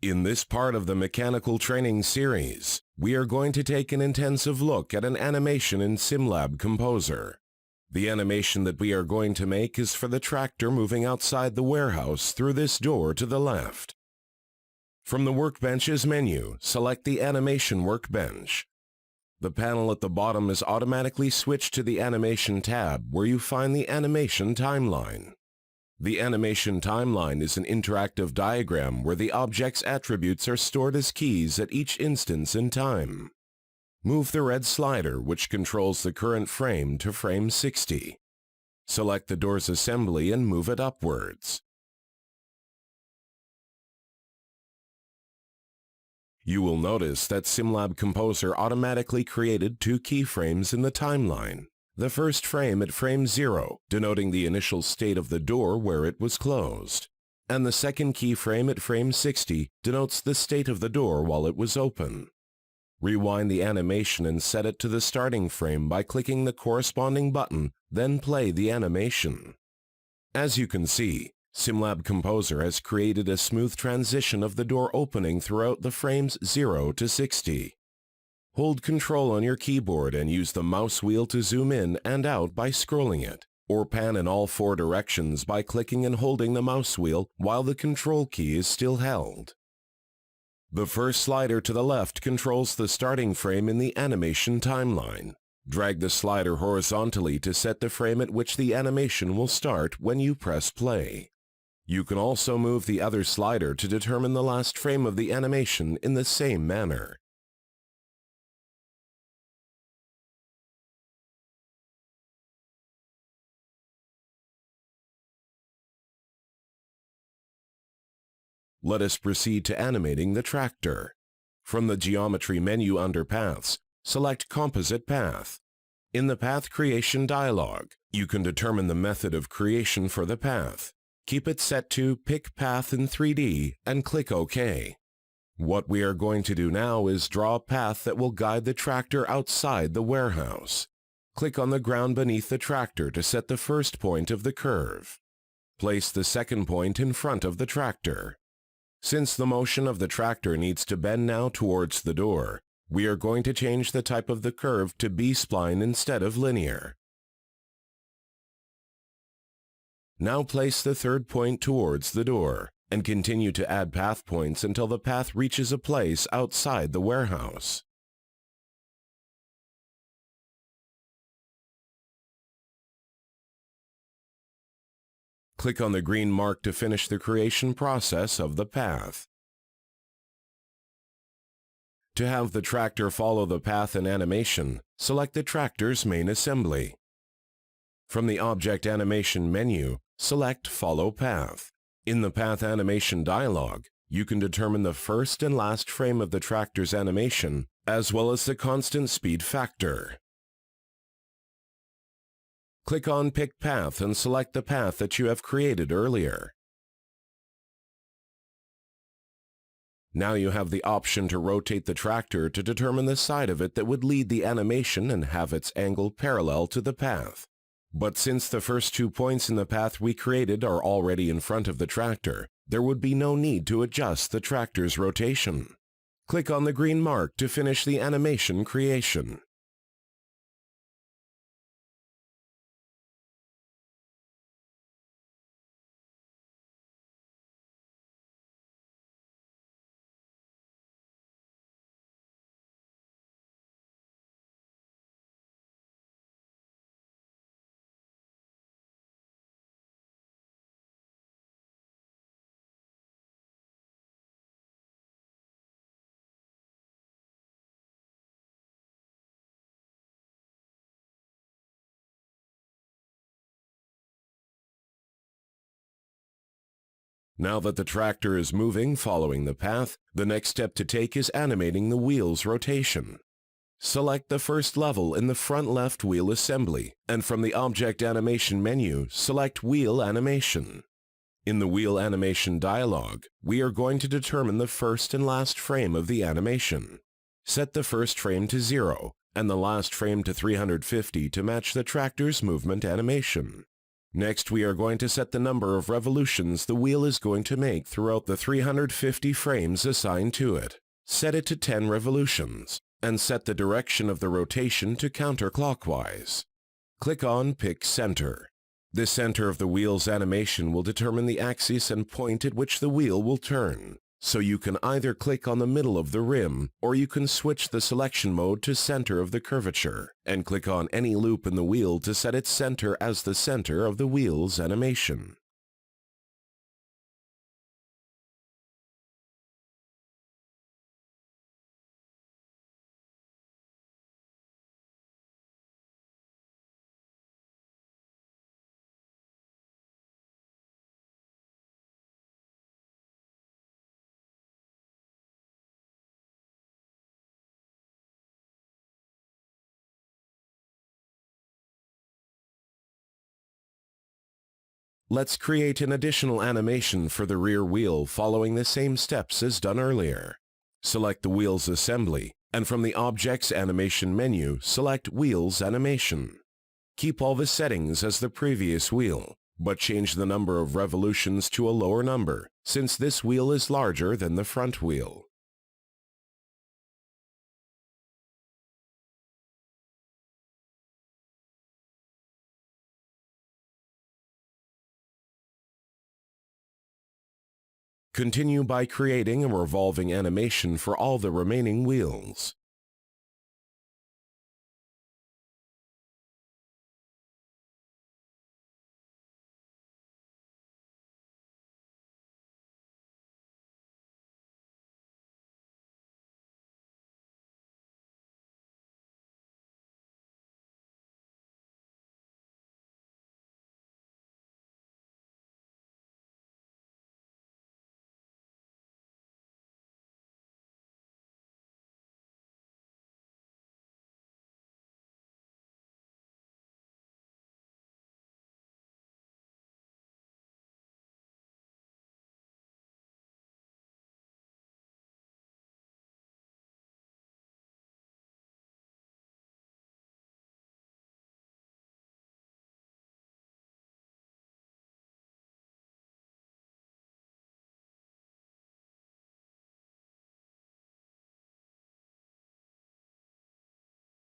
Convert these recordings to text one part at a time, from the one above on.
In this part of the mechanical training series, we are going to take an intensive look at an animation in SimLab Composer. The animation that we are going to make is for the tractor moving outside the warehouse through this door to the left. From the Workbench's menu, select the Animation Workbench. The panel at the bottom is automatically switched to the Animation tab, where you find the Animation Timeline. The Animation Timeline is an interactive diagram where the object's attributes are stored as keys at each instance in time. Move the red slider, which controls the current frame, to frame 60. Select the door's assembly and move it upwards. You will notice that SimLab Composer automatically created 2 keyframes in the timeline. The first frame at frame 0, denoting the initial state of the door where it was closed. And the second keyframe at frame 60 denotes the state of the door while it was open. Rewind the animation and set it to the starting frame by clicking the corresponding button, then play the animation. As you can see, SimLab Composer has created a smooth transition of the door opening throughout the frames 0 to 60. Hold Ctrl on your keyboard and use the mouse wheel to zoom in and out by scrolling it, or pan in all 4 directions by clicking and holding the mouse wheel while the Control key is still held. The first slider to the left controls the starting frame in the animation timeline. Drag the slider horizontally to set the frame at which the animation will start when you press play. You can also move the other slider to determine the last frame of the animation in the same manner. Let us proceed to animating the tractor. From the Geometry menu under Paths, select Composite Path. In the Path Creation dialog, you can determine the method of creation for the path. Keep it set to Pick Path in 3D and click OK. What we are going to do now is draw a path that will guide the tractor outside the warehouse. Click on the ground beneath the tractor to set the first point of the curve. Place the second point in front of the tractor. Since the motion of the tractor needs to bend now towards the door, we are going to change the type of the curve to B-spline instead of linear. Now place the third point towards the door, and continue to add path points until the path reaches a place outside the warehouse. Click on the green mark to finish the creation process of the path. To have the tractor follow the path in animation, select the tractor's main assembly. From the Object Animation menu, select Follow Path. In the Path Animation dialog, you can determine the first and last frame of the tractor's animation, as well as the constant speed factor. Click on Pick Path and select the path that you have created earlier. Now you have the option to rotate the tractor to determine the side of it that would lead the animation and have its angle parallel to the path. But since the first 2 points in the path we created are already in front of the tractor, there would be no need to adjust the tractor's rotation. Click on the green mark to finish the animation creation. Now that the tractor is moving following the path, the next step to take is animating the wheel's rotation. Select the first level in the front left wheel assembly, and from the Object Animation menu, select Wheel Animation. In the Wheel Animation dialog, we are going to determine the first and last frame of the animation. Set the first frame to 0, and the last frame to 350 to match the tractor's movement animation. Next, we are going to set the number of revolutions the wheel is going to make throughout the 350 frames assigned to it. Set it to 10 revolutions, and set the direction of the rotation to counterclockwise. Click on Pick Center. The center of the wheel's animation will determine the axis and point at which the wheel will turn. So you can either click on the middle of the rim, or you can switch the selection mode to center of the curvature, and click on any loop in the wheel to set its center as the center of the wheel's animation. Let's create an additional animation for the rear wheel following the same steps as done earlier. Select the wheel's assembly, and from the Objects Animation menu, select Wheels Animation. Keep all the settings as the previous wheel, but change the number of revolutions to a lower number, since this wheel is larger than the front wheel. Continue by creating a revolving animation for all the remaining wheels.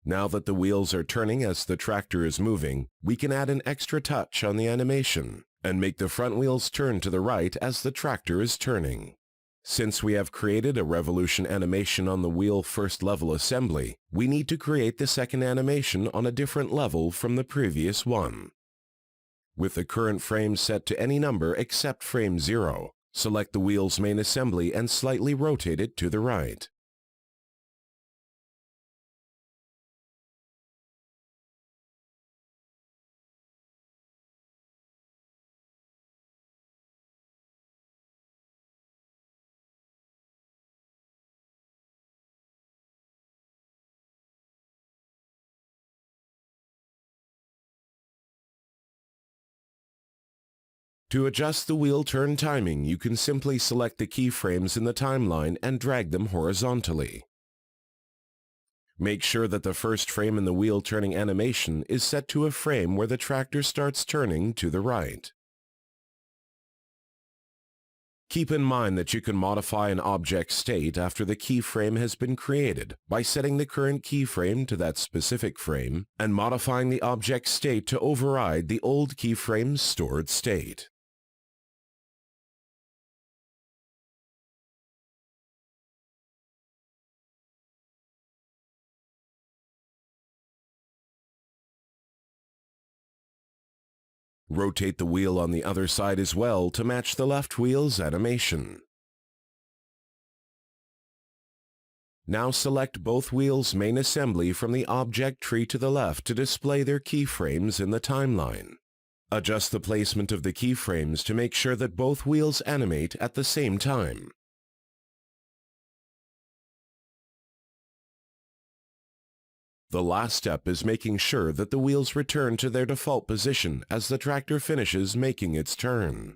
Now that the wheels are turning as the tractor is moving, we can add an extra touch on the animation and make the front wheels turn to the right as the tractor is turning. Since we have created a revolution animation on the wheel first level assembly, we need to create the second animation on a different level from the previous one. With the current frame set to any number except frame 0, select the wheel's main assembly and slightly rotate it to the right. To adjust the wheel turn timing, you can simply select the keyframes in the timeline and drag them horizontally. Make sure that the first frame in the wheel turning animation is set to a frame where the tractor starts turning to the right. Keep in mind that you can modify an object state after the keyframe has been created by setting the current keyframe to that specific frame and modifying the object state to override the old keyframe's stored state. Rotate the wheel on the other side as well to match the left wheel's animation. Now select both wheels' main assembly from the object tree to the left to display their keyframes in the timeline. Adjust the placement of the keyframes to make sure that both wheels animate at the same time. The last step is making sure that the wheels return to their default position as the tractor finishes making its turn.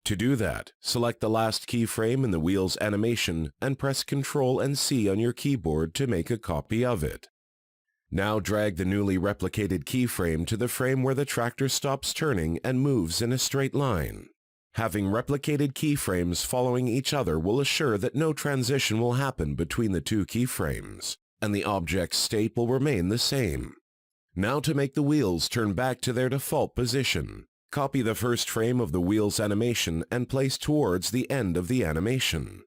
To do that, select the last keyframe in the wheel's animation and press Ctrl and C on your keyboard to make a copy of it. Now drag the newly replicated keyframe to the frame where the tractor stops turning and moves in a straight line. Having replicated keyframes following each other will assure that no transition will happen between the two keyframes, and the object's state will remain the same. Now to make the wheels turn back to their default position, copy the first frame of the wheel's animation and place towards the end of the animation.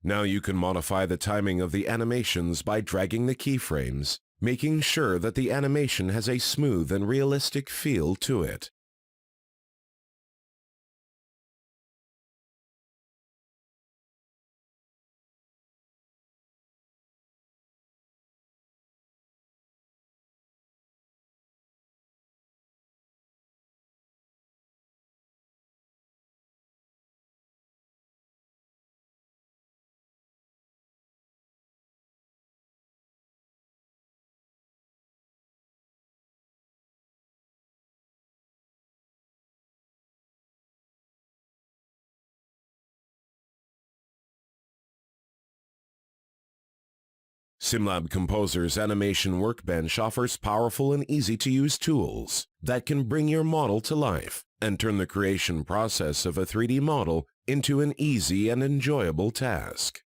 Now you can modify the timing of the animations by dragging the keyframes, making sure that the animation has a smooth and realistic feel to it. SimLab Composer's Animation Workbench offers powerful and easy-to-use tools that can bring your model to life and turn the creation process of a 3D model into an easy and enjoyable task.